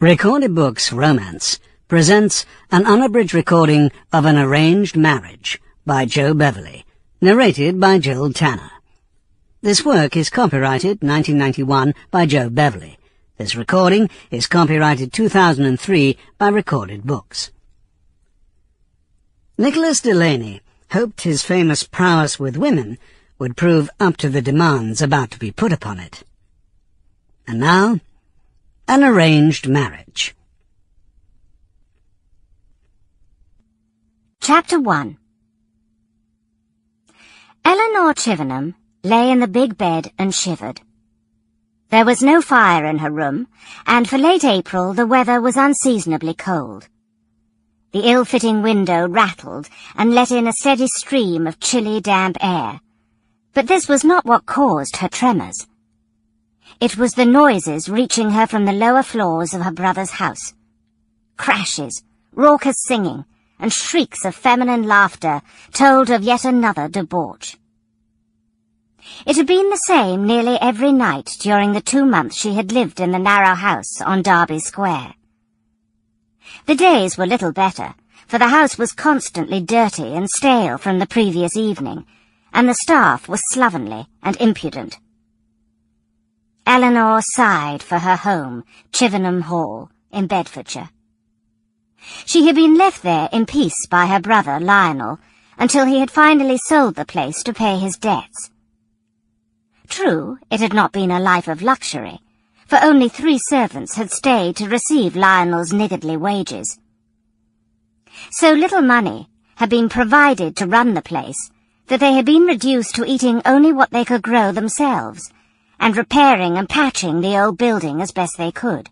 Recorded Books Romance presents an unabridged recording of An Arranged Marriage by Joe Beverly, narrated by Jill Tanner. This work is copyrighted 1991 by Joe Beverly. This recording is copyrighted 2003 by Recorded Books. Nicholas Delaney hoped his famous prowess with women would prove up to the demands about to be put upon it. And now, An Arranged Marriage. Chapter 1. Eleanor Chivenham lay in the big bed and shivered. There was no fire in her room, and for late April the weather was unseasonably cold. The ill-fitting window rattled and let in a steady stream of chilly, damp air. But this was not what caused her tremors. It was the noises reaching her from the lower floors of her brother's house. Crashes, raucous singing, and shrieks of feminine laughter told of yet another debauch. It had been the same nearly every night during the 2 months she had lived in the narrow house on Derby Square. The days were little better, for the house was constantly dirty and stale from the previous evening, and the staff was slovenly and impudent. Eleanor sighed for her home, Chivenham Hall, in Bedfordshire. She had been left there in peace by her brother, Lionel, until he had finally sold the place to pay his debts. True, it had not been a life of luxury, for only 3 servants had stayed to receive Lionel's niggardly wages. So little money had been provided to run the place that they had been reduced to eating only what they could grow themselves, and repairing and patching the old building as best they could.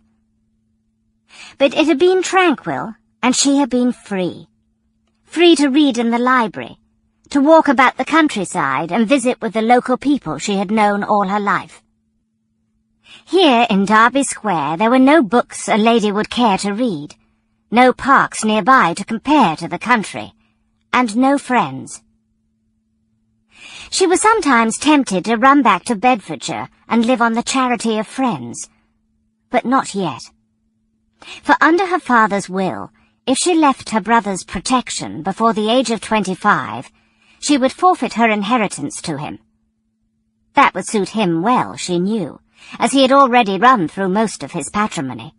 But it had been tranquil, and she had been free. Free to read in the library, to walk about the countryside and visit with the local people she had known all her life. Here in Derby Square there were no books a lady would care to read, no parks nearby to compare to the country, and no friends. She was sometimes tempted to run back to Bedfordshire and live on the charity of friends, but not yet. For under her father's will, if she left her brother's protection before the age of 25, she would forfeit her inheritance to him. That would suit him well, she knew, as he had already run through most of his patrimony.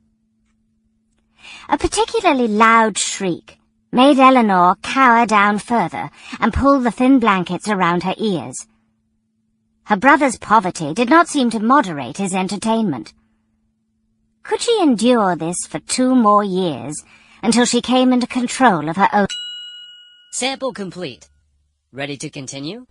A particularly loud shriek made Eleanor cower down further and pull the thin blankets around her ears. Her brother's poverty did not seem to moderate his entertainment. Could she endure this for 2 more years, until she came into control of her own? Sample complete. Ready to continue?